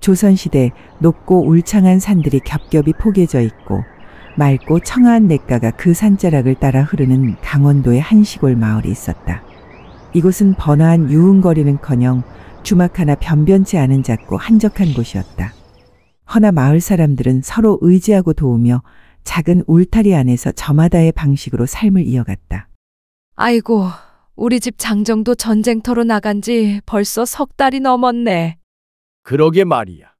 조선시대 높고 울창한 산들이 겹겹이 포개져 있고 맑고 청아한 냇가가 그 산자락을 따라 흐르는 강원도의 한 시골 마을이 있었다. 이곳은 번화한 유흥거리는커녕 주막 하나 변변치 않은 작고 한적한 곳이었다. 허나 마을 사람들은 서로 의지하고 도우며 작은 울타리 안에서 저마다의 방식으로 삶을 이어갔다. 아이고, 우리 집 장정도 전쟁터로 나간 지 벌써 석 달이 넘었네. 그러게 말이야.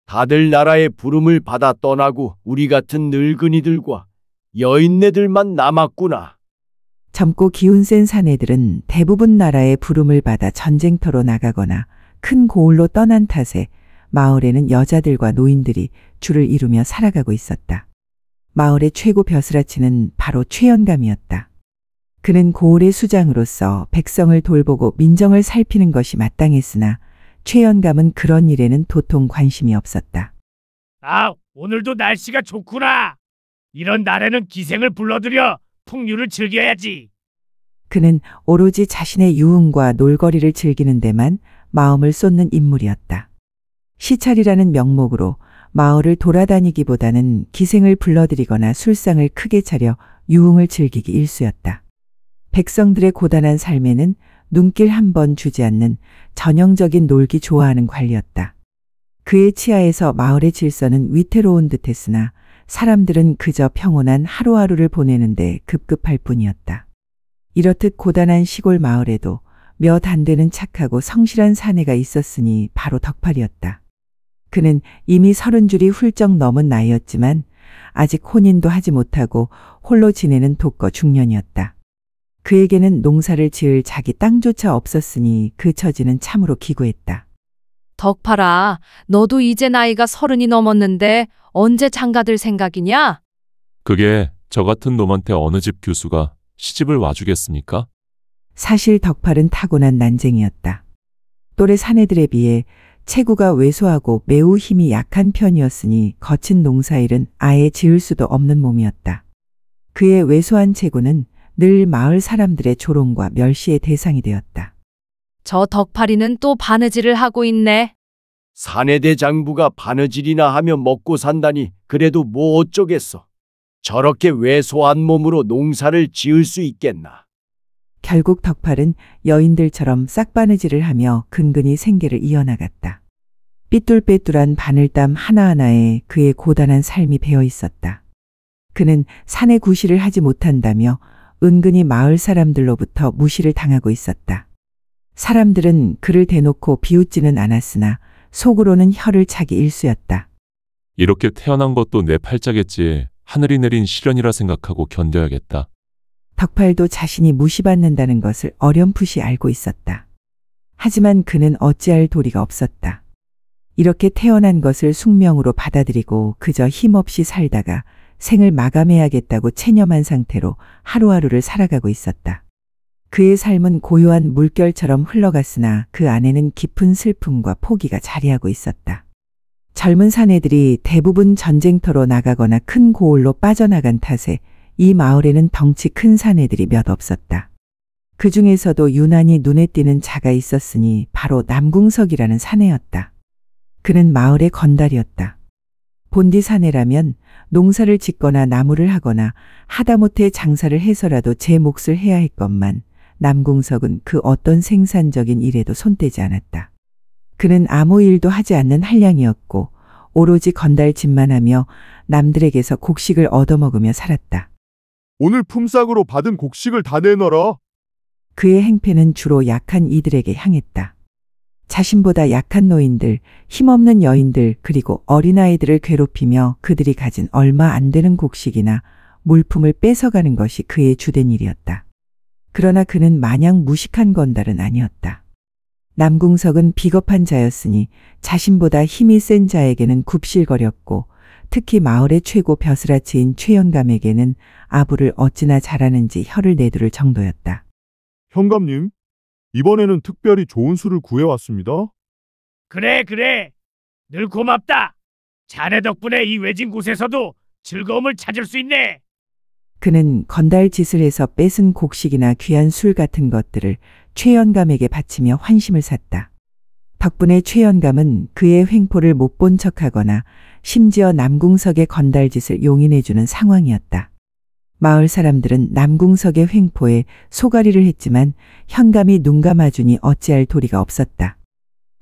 다들 나라의 부름을 받아 떠나고 우리 같은 늙은이들과 여인네들만 남았구나. 젊고 기운 센 사내들은 대부분 나라의 부름을 받아 전쟁터로 나가거나 큰 고을로 떠난 탓에 마을에는 여자들과 노인들이 줄을 이루며 살아가고 있었다. 마을의 최고 벼슬아치는 바로 최연감이었다. 그는 고을의 수장으로서 백성을 돌보고 민정을 살피는 것이 마땅했으나 최연감은 그런 일에는 도통 관심이 없었다. 아, 오늘도 날씨가 좋구나. 이런 날에는 기생을 불러들여 풍류를 즐겨야지. 그는 오로지 자신의 유흥과 놀거리를 즐기는 데만 마음을 쏟는 인물이었다. 시찰이라는 명목으로 마을을 돌아다니기보다는 기생을 불러들이거나 술상을 크게 차려 유흥을 즐기기 일쑤였다. 백성들의 고단한 삶에는 눈길 한 번 주지 않는 전형적인 놀기 좋아하는 관리였다. 그의 치하에서 마을의 질서는 위태로운 듯했으나 사람들은 그저 평온한 하루하루를 보내는데 급급할 뿐이었다. 이렇듯 고단한 시골 마을에도 몇 안 되는 착하고 성실한 사내가 있었으니 바로 덕팔이었다. 그는 이미 30줄이 훌쩍 넘은 나이였지만 아직 혼인도 하지 못하고 홀로 지내는 독거 중년이었다. 그에게는 농사를 지을 자기 땅조차 없었으니 그 처지는 참으로 기구했다. 덕팔아, 너도 이제 나이가 30이 넘었는데 언제 장가들 생각이냐? 그게 저 같은 놈한테 어느 집 교수가 시집을 와주겠습니까? 사실 덕팔은 타고난 난쟁이였다. 또래 사내들에 비해 체구가 왜소하고 매우 힘이 약한 편이었으니 거친 농사일은 아예 지을 수도 없는 몸이었다. 그의 왜소한 체구는 늘 마을 사람들의 조롱과 멸시의 대상이 되었다. 저 덕팔이는 또 바느질을 하고 있네. 사내대 장부가 바느질이나 하며 먹고 산다니 그래도 뭐 어쩌겠어. 저렇게 왜소한 몸으로 농사를 지을 수 있겠나. 결국 덕팔은 여인들처럼 싹바느질을 하며 근근히 생계를 이어나갔다. 삐뚤빼뚤한 바늘땀 하나하나에 그의 고단한 삶이 배어 있었다. 그는 사내 구실을 하지 못한다며 은근히 마을 사람들로부터 무시를 당하고 있었다. 사람들은 그를 대놓고 비웃지는 않았으나 속으로는 혀를 차기 일쑤였다. 이렇게 태어난 것도 내 팔자겠지. 하늘이 내린 시련이라 생각하고 견뎌야겠다. 덕팔도 자신이 무시받는다는 것을 어렴풋이 알고 있었다. 하지만 그는 어찌할 도리가 없었다. 이렇게 태어난 것을 숙명으로 받아들이고 그저 힘없이 살다가 생을 마감해야겠다고 체념한 상태로 하루하루를 살아가고 있었다. 그의 삶은 고요한 물결처럼 흘러갔으나 그 안에는 깊은 슬픔과 포기가 자리하고 있었다. 젊은 사내들이 대부분 전쟁터로 나가거나 큰 고을로 빠져나간 탓에 이 마을에는 덩치 큰 사내들이 몇 없었다. 그 중에서도 유난히 눈에 띄는 자가 있었으니 바로 남궁석이라는 사내였다. 그는 마을의 건달이었다. 본디 사내라면 농사를 짓거나 나무를 하거나 하다못해 장사를 해서라도 제 몫을 해야 했건만 남궁석은 그 어떤 생산적인 일에도 손대지 않았다. 그는 아무 일도 하지 않는 한량이었고 오로지 건달 짓만 하며 남들에게서 곡식을 얻어먹으며 살았다. 오늘 품삯으로 받은 곡식을 다 내놔라. 그의 행패는 주로 약한 이들에게 향했다. 자신보다 약한 노인들, 힘없는 여인들 그리고 어린아이들을 괴롭히며 그들이 가진 얼마 안 되는 곡식이나 물품을 뺏어가는 것이 그의 주된 일이었다. 그러나 그는 마냥 무식한 건달은 아니었다. 남궁석은 비겁한 자였으니 자신보다 힘이 센 자에게는 굽실거렸고 특히 마을의 최고 벼슬아치인 최연감에게는 아부를 어찌나 잘하는지 혀를 내두를 정도였다. 현감님, 이번에는 특별히 좋은 술을 구해왔습니다. 그래. 늘 고맙다. 자네 덕분에 이 외진 곳에서도 즐거움을 찾을 수 있네. 그는 건달 짓을 해서 뺏은 곡식이나 귀한 술 같은 것들을 최연감에게 바치며 환심을 샀다. 덕분에 최연감은 그의 횡포를 못 본 척하거나 심지어 남궁석의 건달짓을 용인해주는 상황이었다. 마을 사람들은 남궁석의 횡포에 소가리를 했지만 현감이 눈 감아주니 어찌할 도리가 없었다.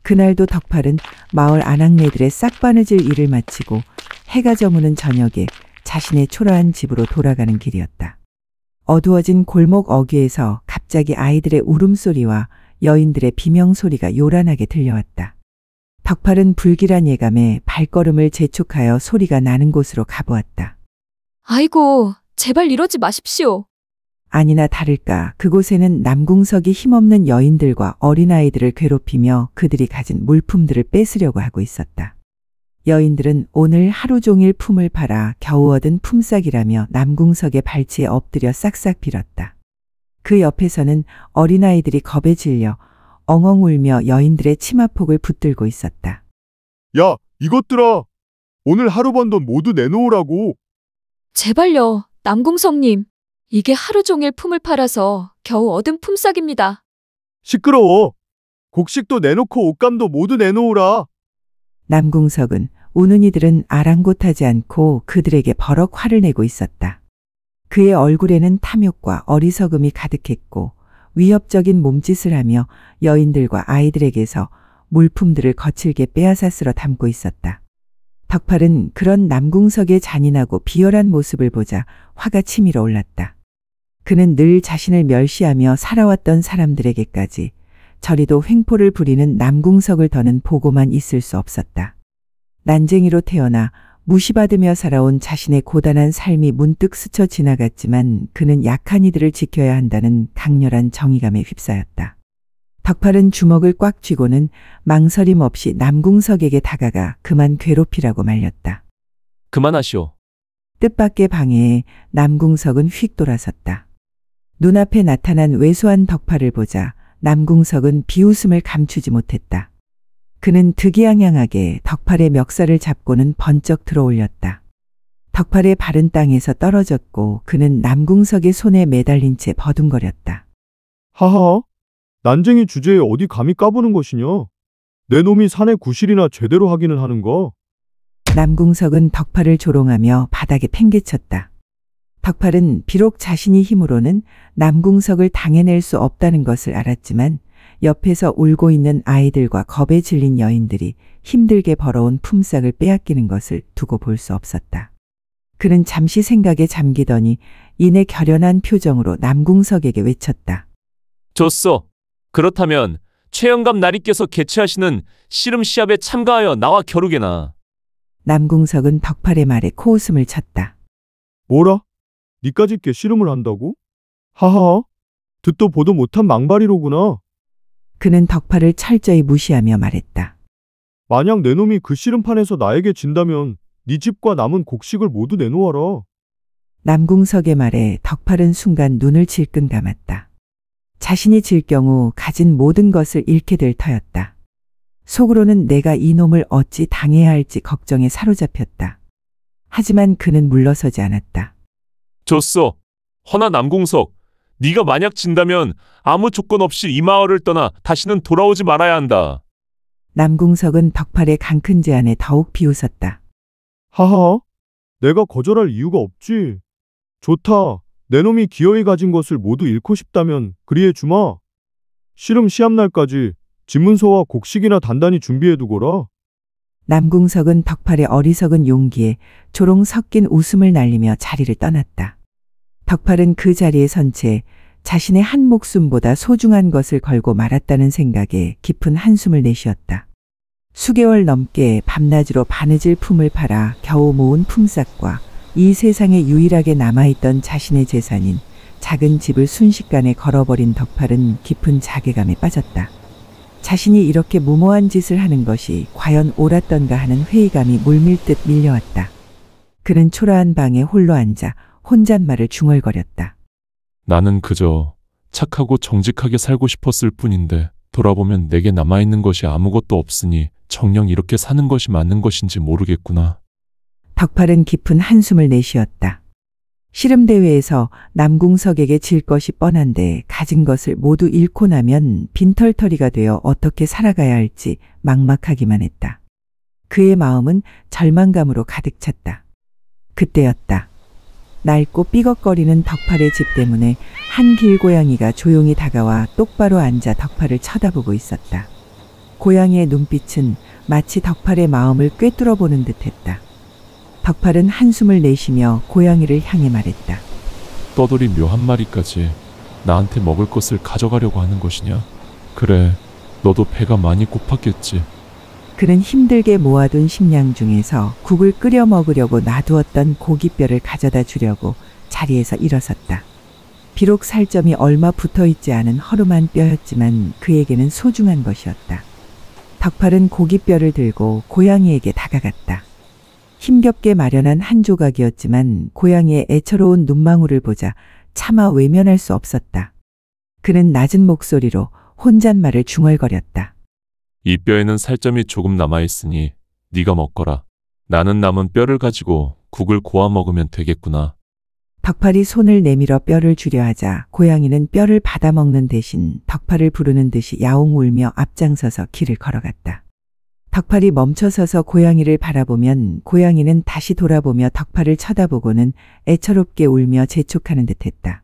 그날도 덕팔은 마을 아낙네들의 싹바느질 일을 마치고 해가 저무는 저녁에 자신의 초라한 집으로 돌아가는 길이었다. 어두워진 골목 어귀에서 갑자기 아이들의 울음소리와 여인들의 비명소리가 요란하게 들려왔다. 덕팔은 불길한 예감에 발걸음을 재촉하여 소리가 나는 곳으로 가보았다. 아이고, 제발 이러지 마십시오. 아니나 다를까 그곳에는 남궁석이 힘없는 여인들과 어린아이들을 괴롭히며 그들이 가진 물품들을 뺏으려고 하고 있었다. 여인들은 오늘 하루 종일 품을 팔아 겨우 얻은 품삯이라며 남궁석의 발치에 엎드려 싹싹 빌었다. 그 옆에서는 어린아이들이 겁에 질려 엉엉 울며 여인들의 치마폭을 붙들고 있었다. 야, 이것들아. 오늘 하루 번 돈 모두 내놓으라고. 제발요, 남궁성님. 이게 하루 종일 품을 팔아서 겨우 얻은 품삯입니다. 시끄러워. 곡식도 내놓고 옷감도 모두 내놓으라. 남궁석은 우는 이들은 아랑곳하지 않고 그들에게 버럭 화를 내고 있었다. 그의 얼굴에는 탐욕과 어리석음이 가득했고 위협적인 몸짓을 하며 여인들과 아이들에게서 물품들을 거칠게 빼앗아 쓸어 담고 있었다. 덕팔은 그런 남궁석의 잔인하고 비열한 모습을 보자 화가 치밀어 올랐다. 그는 늘 자신을 멸시하며 살아왔던 사람들에게까지 저리도 횡포를 부리는 남궁석을 더는 보고만 있을 수 없었다. 난쟁이로 태어나 무시받으며 살아온 자신의 고단한 삶이 문득 스쳐 지나갔지만 그는 약한 이들을 지켜야 한다는 강렬한 정의감에 휩싸였다. 덕팔은 주먹을 꽉 쥐고는 망설임 없이 남궁석에게 다가가 그만 괴롭히라고 말렸다. 그만하시오. 뜻밖의 방해에 남궁석은 휙 돌아섰다. 눈앞에 나타난 왜소한 덕팔을 보자 남궁석은 비웃음을 감추지 못했다. 그는 득이양양하게 덕팔의 멱살을 잡고는 번쩍 들어올렸다. 덕팔의 발은 땅에서 떨어졌고 그는 남궁석의 손에 매달린 채 버둥거렸다. 하하. 난쟁이 주제에 어디 감히 까부는 것이냐. 내 놈이 사내 구실이나 제대로 하기는 하는가. 남궁석은 덕팔을 조롱하며 바닥에 팽개쳤다. 덕팔은 비록 자신이 힘으로는 남궁석을 당해낼 수 없다는 것을 알았지만 옆에서 울고 있는 아이들과 겁에 질린 여인들이 힘들게 벌어온 품삯을 빼앗기는 것을 두고 볼 수 없었다. 그는 잠시 생각에 잠기더니 이내 결연한 표정으로 남궁석에게 외쳤다. 좋소. 그렇다면 최영감 나리께서 개최하시는 씨름 시합에 참가하여 나와 겨루게나. 남궁석은 덕팔의 말에 코웃음을 쳤다. 뭐라? 니까짓 게 씨름을 한다고? 하하. 듣도 보도 못한 망발이로구나. 그는 덕팔을 철저히 무시하며 말했다. 만약 내 놈이 그 씨름판에서 나에게 진다면 네 집과 남은 곡식을 모두 내놓아라. 남궁석의 말에 덕팔은 순간 눈을 질끈 감았다. 자신이 질 경우 가진 모든 것을 잃게 될 터였다. 속으로는 내가 이 놈을 어찌 당해야 할지 걱정에 사로잡혔다. 하지만 그는 물러서지 않았다. 좋소. 허나 남궁석, 네가 만약 진다면 아무 조건 없이 이 마을을 떠나 다시는 돌아오지 말아야 한다. 남궁석은 덕팔의 강큰 제안에 더욱 비웃었다. 하하. 내가 거절할 이유가 없지. 좋다. 내 놈이 기어이 가진 것을 모두 잃고 싶다면 그리해 주마. 씨름 시합날까지 집문서와 곡식이나 단단히 준비해두거라. 남궁석은 덕팔의 어리석은 용기에 조롱 섞인 웃음을 날리며 자리를 떠났다. 덕팔은 그 자리에 선 채 자신의 한 목숨보다 소중한 것을 걸고 말았다는 생각에 깊은 한숨을 내쉬었다. 수개월 넘게 밤낮으로 바느질 품을 팔아 겨우 모은 품삯과 이 세상에 유일하게 남아있던 자신의 재산인 작은 집을 순식간에 걸어버린 덕팔은 깊은 자괴감에 빠졌다. 자신이 이렇게 무모한 짓을 하는 것이 과연 옳았던가 하는 회의감이 물밀듯 밀려왔다. 그는 초라한 방에 홀로 앉아 혼잣말을 중얼거렸다. 나는 그저 착하고 정직하게 살고 싶었을 뿐인데 돌아보면 내게 남아있는 것이 아무것도 없으니 정녕 이렇게 사는 것이 맞는 것인지 모르겠구나. 덕팔은 깊은 한숨을 내쉬었다. 씨름대회에서 남궁석에게 질 것이 뻔한데 가진 것을 모두 잃고 나면 빈털터리가 되어 어떻게 살아가야 할지 막막하기만 했다. 그의 마음은 절망감으로 가득 찼다. 그때였다. 낡고 삐걱거리는 덕팔의 집 때문에 한 길고양이가 조용히 다가와 똑바로 앉아 덕팔을 쳐다보고 있었다. 고양이의 눈빛은 마치 덕팔의 마음을 꿰뚫어 보는 듯했다. 덕팔은 한숨을 내쉬며 고양이를 향해 말했다. 떠돌이 묘 한 마리까지 나한테 먹을 것을 가져가려고 하는 것이냐? 그래, 너도 배가 많이 고팠겠지. 그는 힘들게 모아둔 식량 중에서 국을 끓여 먹으려고 놔두었던 고깃뼈를 가져다 주려고 자리에서 일어섰다. 비록 살점이 얼마 붙어있지 않은 허름한 뼈였지만 그에게는 소중한 것이었다. 덕팔은 고깃뼈를 들고 고양이에게 다가갔다. 힘겹게 마련한 한 조각이었지만 고양이의 애처로운 눈망울을 보자 차마 외면할 수 없었다. 그는 낮은 목소리로 혼잣말을 중얼거렸다. 이 뼈에는 살점이 조금 남아있으니 네가 먹거라. 나는 남은 뼈를 가지고 국을 고아 먹으면 되겠구나. 덕팔이 손을 내밀어 뼈를 주려 하자 고양이는 뼈를 받아먹는 대신 덕팔을 부르는 듯이 야옹 울며 앞장서서 길을 걸어갔다. 덕팔이 멈춰서서 고양이를 바라보면 고양이는 다시 돌아보며 덕팔을 쳐다보고는 애처롭게 울며 재촉하는 듯했다.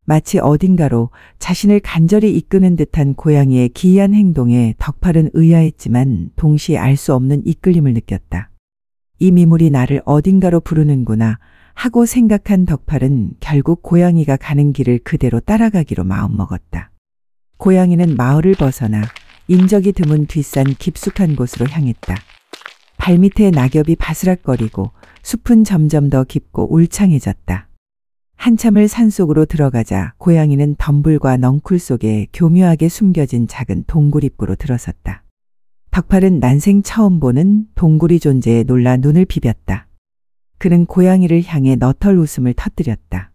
마치 어딘가로 자신을 간절히 이끄는 듯한 고양이의 기이한 행동에 덕팔은 의아했지만 동시에 알 수 없는 이끌림을 느꼈다. 이 미물이 나를 어딘가로 부르는구나 하고 생각한 덕팔은 결국 고양이가 가는 길을 그대로 따라가기로 마음먹었다. 고양이는 마을을 벗어나 인적이 드문 뒷산 깊숙한 곳으로 향했다. 발밑에 낙엽이 바스락거리고 숲은 점점 더 깊고 울창해졌다. 한참을 산속으로 들어가자 고양이는 덤불과 넝쿨 속에 교묘하게 숨겨진 작은 동굴 입구로 들어섰다. 덕팔은 난생 처음 보는 동굴이 존재에 놀라 눈을 비볐다. 그는 고양이를 향해 너털 웃음을 터뜨렸다.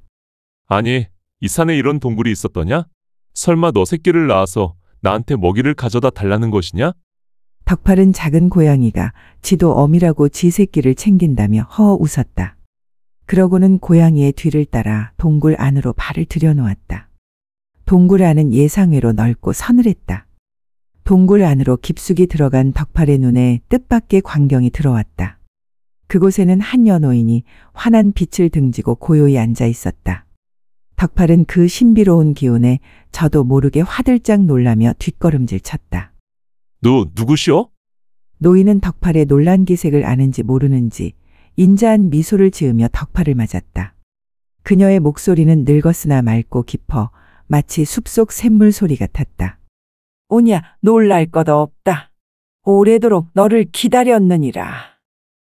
아니, 이 산에 이런 동굴이 있었더냐? 설마 너 새끼를 낳아서 나한테 먹이를 가져다 달라는 것이냐? 덕팔은 작은 고양이가 지도 어미라고 지 새끼를 챙긴다며 허 웃었다. 그러고는 고양이의 뒤를 따라 동굴 안으로 발을 들여놓았다. 동굴 안은 예상외로 넓고 서늘했다. 동굴 안으로 깊숙이 들어간 덕팔의 눈에 뜻밖의 광경이 들어왔다. 그곳에는 한 연호인이 환한 빛을 등지고 고요히 앉아 있었다. 덕팔은 그 신비로운 기운에 저도 모르게 화들짝 놀라며 뒷걸음질 쳤다. 너 누구시오? 노인은 덕팔의 놀란 기색을 아는지 모르는지 인자한 미소를 지으며 덕팔을 맞았다. 그녀의 목소리는 늙었으나 맑고 깊어 마치 숲속 샘물 소리 같았다. 오냐, 놀랄 것 없다. 오래도록 너를 기다렸느니라.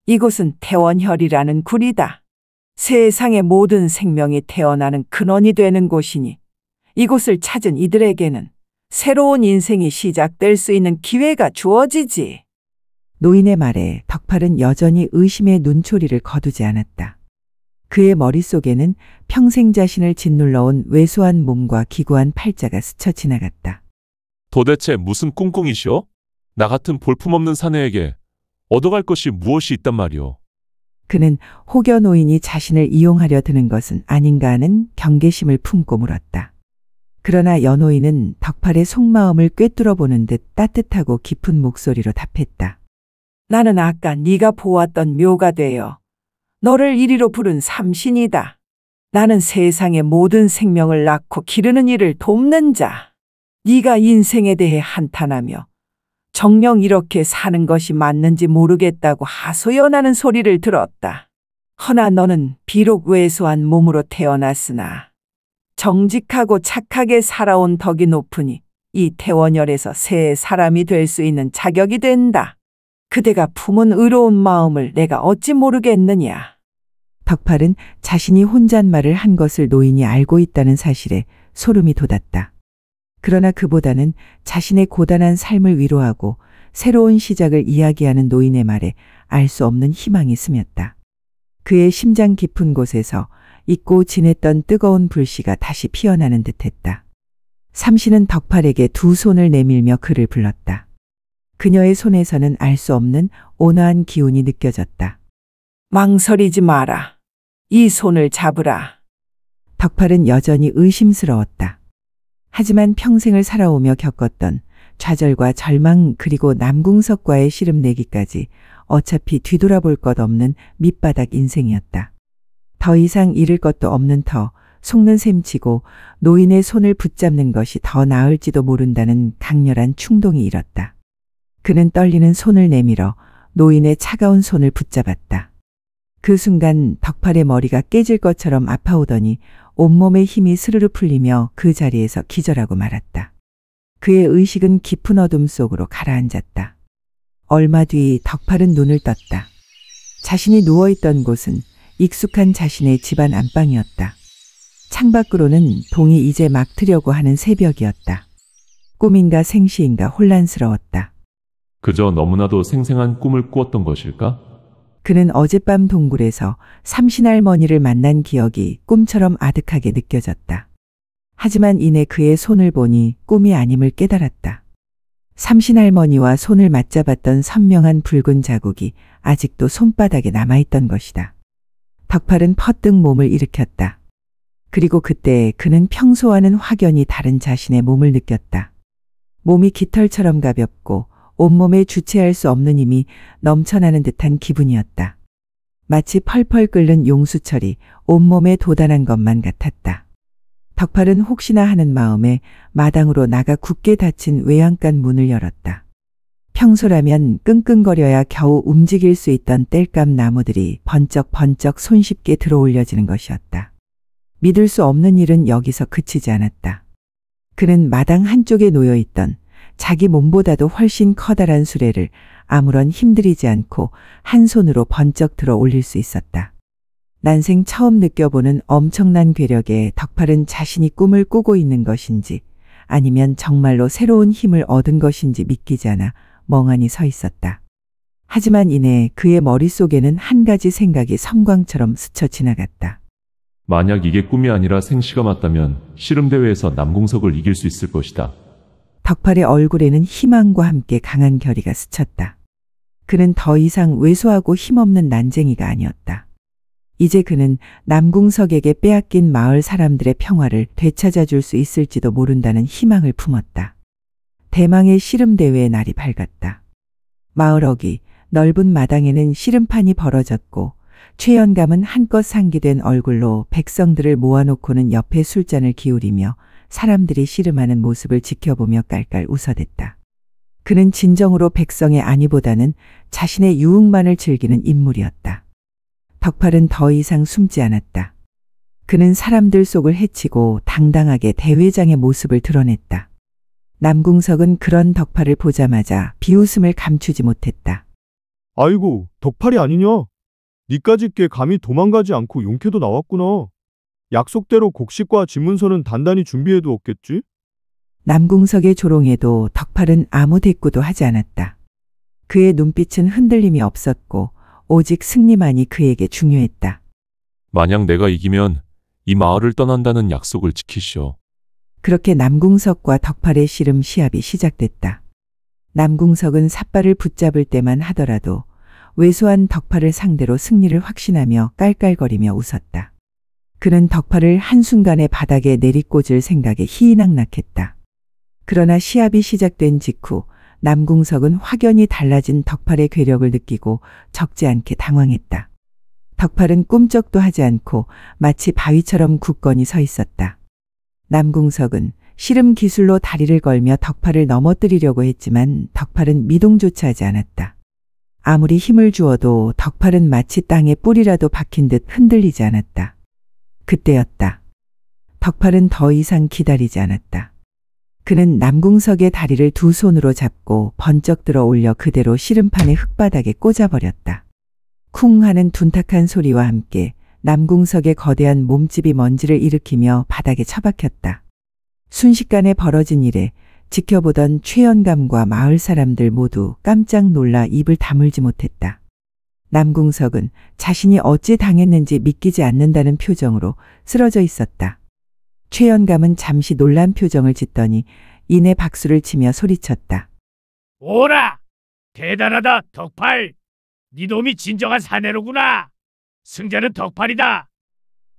이곳은 태원혈이라는 굴이다. 세상의 모든 생명이 태어나는 근원이 되는 곳이니 이곳을 찾은 이들에게는 새로운 인생이 시작될 수 있는 기회가 주어지지. 노인의 말에 덕팔은 여전히 의심의 눈초리를 거두지 않았다. 그의 머릿속에는 평생 자신을 짓눌러온 왜소한 몸과 기구한 팔자가 스쳐 지나갔다. 도대체 무슨 꿍꿍이시오? 나 같은 볼품없는 사내에게 얻어갈 것이 무엇이 있단 말이오? 그는 혹여 노인이 자신을 이용하려 드는 것은 아닌가 하는 경계심을 품고 물었다. 그러나 연호인은 덕팔의 속마음을 꿰뚫어 보는 듯 따뜻하고 깊은 목소리로 답했다. 나는 아까 네가 보았던 묘가 되어 너를 이리로 부른 삼신이다. 나는 세상의 모든 생명을 낳고 기르는 일을 돕는 자. 네가 인생에 대해 한탄하며 정녕 이렇게 사는 것이 맞는지 모르겠다고 하소연하는 소리를 들었다. 허나 너는 비록 왜소한 몸으로 태어났으나 정직하고 착하게 살아온 덕이 높으니 이 태원열에서 새 사람이 될 수 있는 자격이 된다. 그대가 품은 의로운 마음을 내가 어찌 모르겠느냐. 덕팔은 자신이 혼잣말을 한 것을 노인이 알고 있다는 사실에 소름이 돋았다. 그러나 그보다는 자신의 고단한 삶을 위로하고 새로운 시작을 이야기하는 노인의 말에 알 수 없는 희망이 스쳤다. 그의 심장 깊은 곳에서 잊고 지냈던 뜨거운 불씨가 다시 피어나는 듯했다. 삼신은 덕팔에게 두 손을 내밀며 그를 불렀다. 그녀의 손에서는 알 수 없는 온화한 기운이 느껴졌다. 망설이지 마라. 이 손을 잡으라. 덕팔은 여전히 의심스러웠다. 하지만 평생을 살아오며 겪었던 좌절과 절망 그리고 남궁석과의 씨름 내기까지 어차피 뒤돌아볼 것 없는 밑바닥 인생이었다. 더 이상 잃을 것도 없는 터 속는 셈치고 노인의 손을 붙잡는 것이 더 나을지도 모른다는 강렬한 충동이 일었다. 그는 떨리는 손을 내밀어 노인의 차가운 손을 붙잡았다. 그 순간 덕팔의 머리가 깨질 것처럼 아파오더니 온몸의 힘이 스르르 풀리며 그 자리에서 기절하고 말았다. 그의 의식은 깊은 어둠 속으로 가라앉았다. 얼마 뒤 덕팔은 눈을 떴다. 자신이 누워있던 곳은 익숙한 자신의 집안 안방이었다. 창밖으로는 동이 이제 막 트려고 하는 새벽이었다. 꿈인가 생시인가 혼란스러웠다. 그저 너무나도 생생한 꿈을 꾸었던 것일까? 그는 어젯밤 동굴에서 삼신할머니를 만난 기억이 꿈처럼 아득하게 느껴졌다. 하지만 이내 그의 손을 보니 꿈이 아님을 깨달았다. 삼신할머니와 손을 맞잡았던 선명한 붉은 자국이 아직도 손바닥에 남아있던 것이다. 덕팔은 퍼뜩 몸을 일으켰다. 그리고 그때 그는 평소와는 확연히 다른 자신의 몸을 느꼈다. 몸이 깃털처럼 가볍고 온몸에 주체할 수 없는 힘이 넘쳐나는 듯한 기분이었다. 마치 펄펄 끓는 용수철이 온몸에 도단한 것만 같았다. 덕팔은 혹시나 하는 마음에 마당으로 나가 굳게 닫힌 외양간 문을 열었다. 평소라면 끙끙거려야 겨우 움직일 수 있던 땔감 나무들이 번쩍번쩍 손쉽게 들어올려지는 것이었다. 믿을 수 없는 일은 여기서 그치지 않았다. 그는 마당 한쪽에 놓여있던 자기 몸보다도 훨씬 커다란 수레를 아무런 힘들이지 않고 한 손으로 번쩍 들어 올릴 수 있었다. 난생 처음 느껴보는 엄청난 괴력에 덕팔은 자신이 꿈을 꾸고 있는 것인지 아니면 정말로 새로운 힘을 얻은 것인지 믿기지 않아 멍하니 서 있었다. 하지만 이내 그의 머릿속에는 한 가지 생각이 섬광처럼 스쳐 지나갔다. 만약 이게 꿈이 아니라 생시가 맞다면 씨름대회에서 남궁석을 이길 수 있을 것이다. 덕팔의 얼굴에는 희망과 함께 강한 결의가 스쳤다. 그는 더 이상 왜소하고 힘없는 난쟁이가 아니었다. 이제 그는 남궁석에게 빼앗긴 마을 사람들의 평화를 되찾아줄 수 있을지도 모른다는 희망을 품었다. 대망의 씨름대회의 날이 밝았다. 마을 어귀 넓은 마당에는 씨름판이 벌어졌고 최연감은 한껏 상기된 얼굴로 백성들을 모아놓고는 옆에 술잔을 기울이며 사람들이 씨름하는 모습을 지켜보며 깔깔 웃어댔다. 그는 진정으로 백성의 안위보다는 자신의 유흥만을 즐기는 인물이었다. 덕팔은 더 이상 숨지 않았다. 그는 사람들 속을 헤치고 당당하게 대회장의 모습을 드러냈다. 남궁석은 그런 덕팔을 보자마자 비웃음을 감추지 못했다. 아이고, 덕팔이 아니냐? 니까짓 게 감히 도망가지 않고 용케도 나왔구나. 약속대로 곡식과 집문서는 단단히 준비해두었겠지? 남궁석의 조롱에도 덕팔은 아무 대꾸도 하지 않았다. 그의 눈빛은 흔들림이 없었고 오직 승리만이 그에게 중요했다. 만약 내가 이기면 이 마을을 떠난다는 약속을 지키시오. 그렇게 남궁석과 덕팔의 씨름 시합이 시작됐다. 남궁석은 삿발을 붙잡을 때만 하더라도 왜소한 덕팔을 상대로 승리를 확신하며 깔깔거리며 웃었다. 그는 덕팔을 한순간에 바닥에 내리꽂을 생각에 희희낙낙했다. 그러나 시합이 시작된 직후 남궁석은 확연히 달라진 덕팔의 괴력을 느끼고 적지 않게 당황했다. 덕팔은 꿈쩍도 하지 않고 마치 바위처럼 굳건히 서 있었다. 남궁석은 씨름 기술로 다리를 걸며 덕팔을 넘어뜨리려고 했지만 덕팔은 미동조차 하지 않았다. 아무리 힘을 주어도 덕팔은 마치 땅에 뿔이라도 박힌 듯 흔들리지 않았다. 그때였다. 덕팔은 더 이상 기다리지 않았다. 그는 남궁석의 다리를 두 손으로 잡고 번쩍 들어 올려 그대로 씨름판의 흙바닥에 꽂아버렸다. 쿵 하는 둔탁한 소리와 함께 남궁석의 거대한 몸집이 먼지를 일으키며 바닥에 처박혔다. 순식간에 벌어진 일에 지켜보던 최연감과 마을 사람들 모두 깜짝 놀라 입을 다물지 못했다. 남궁석은 자신이 어찌 당했는지 믿기지 않는다는 표정으로 쓰러져 있었다. 최연감은 잠시 놀란 표정을 짓더니 이내 박수를 치며 소리쳤다. 오라! 대단하다, 덕팔! 네 놈이 진정한 사내로구나! 승자는 덕팔이다!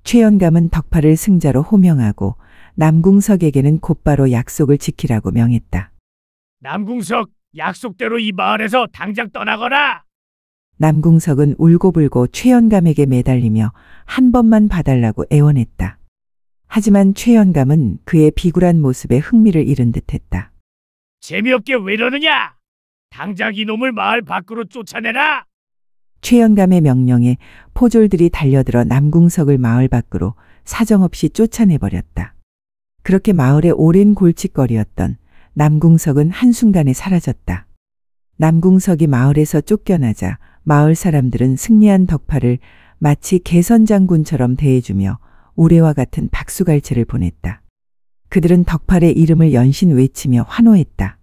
최연감은 덕파를 승자로 호명하고 남궁석에게는 곧바로 약속을 지키라고 명했다. 남궁석, 약속대로 이 마을에서 당장 떠나거라. 남궁석은 울고불고 최연감에게 매달리며 한 번만 봐달라고 애원했다. 하지만 최연감은 그의 비굴한 모습에 흥미를 잃은 듯했다. 재미없게 왜 이러느냐? 당장 이놈을 마을 밖으로 쫓아내라. 최연감의 명령에 포졸들이 달려들어 남궁석을 마을 밖으로 사정없이 쫓아내버렸다. 그렇게 마을의 오랜 골칫거리였던 남궁석은 한순간에 사라졌다. 남궁석이 마을에서 쫓겨나자 마을 사람들은 승리한 덕파를 마치 개선장군처럼 대해주며 우레와 같은 박수갈채를 보냈다. 그들은 덕팔의 이름을 연신 외치며 환호했다.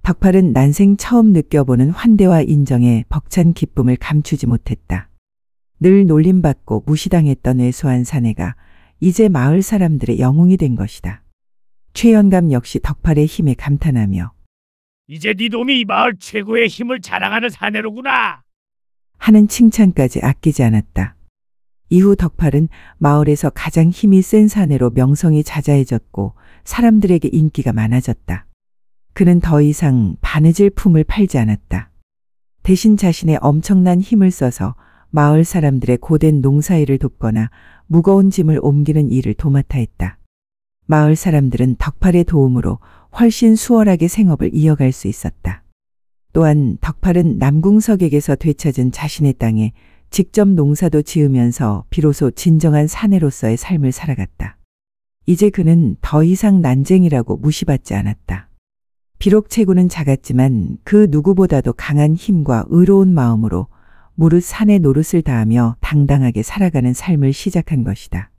덕팔은 난생 처음 느껴보는 환대와 인정에 벅찬 기쁨을 감추지 못했다. 늘 놀림받고 무시당했던 왜소한 사내가 이제 마을 사람들의 영웅이 된 것이다. 최연감 역시 덕팔의 힘에 감탄하며 이제 네 놈이 이 마을 최고의 힘을 자랑하는 사내로구나. 하는 칭찬까지 아끼지 않았다. 이후 덕팔은 마을에서 가장 힘이 센 사내로 명성이 자자해졌고 사람들에게 인기가 많아졌다. 그는 더 이상 바느질 품을 팔지 않았다. 대신 자신의 엄청난 힘을 써서 마을 사람들의 고된 농사일을 돕거나 무거운 짐을 옮기는 일을 도맡아 했다. 마을 사람들은 덕팔의 도움으로 훨씬 수월하게 생업을 이어갈 수 있었다. 또한 덕팔은 남궁석에게서 되찾은 자신의 땅에 직접 농사도 지으면서 비로소 진정한 사내로서의 삶을 살아갔다. 이제 그는 더 이상 난쟁이라고 무시받지 않았다. 비록 체구는 작았지만 그 누구보다도 강한 힘과 의로운 마음으로 무릇 사내 노릇을 다하며 당당하게 살아가는 삶을 시작한 것이다.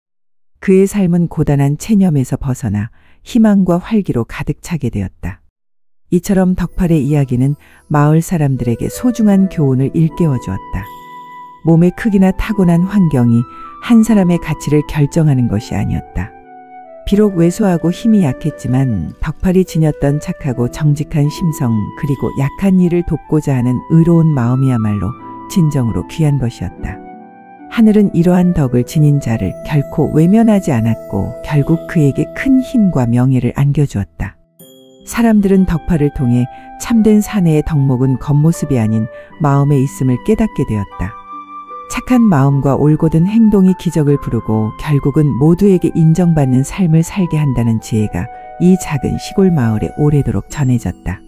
그의 삶은 고단한 체념에서 벗어나 희망과 활기로 가득 차게 되었다. 이처럼 덕팔의 이야기는 마을 사람들에게 소중한 교훈을 일깨워 주었다. 몸의 크기나 타고난 환경이 한 사람의 가치를 결정하는 것이 아니었다. 비록 왜소하고 힘이 약했지만 덕팔이 지녔던 착하고 정직한 심성 그리고 약한 이를 돕고자 하는 의로운 마음이야말로 진정으로 귀한 것이었다. 하늘은 이러한 덕을 지닌 자를 결코 외면하지 않았고 결국 그에게 큰 힘과 명예를 안겨주었다. 사람들은 덕팔을 통해 참된 사내의 덕목은 겉모습이 아닌 마음에 있음을 깨닫게 되었다. 착한 마음과 올곧은 행동이 기적을 부르고 결국은 모두에게 인정받는 삶을 살게 한다는 지혜가 이 작은 시골 마을에 오래도록 전해졌다.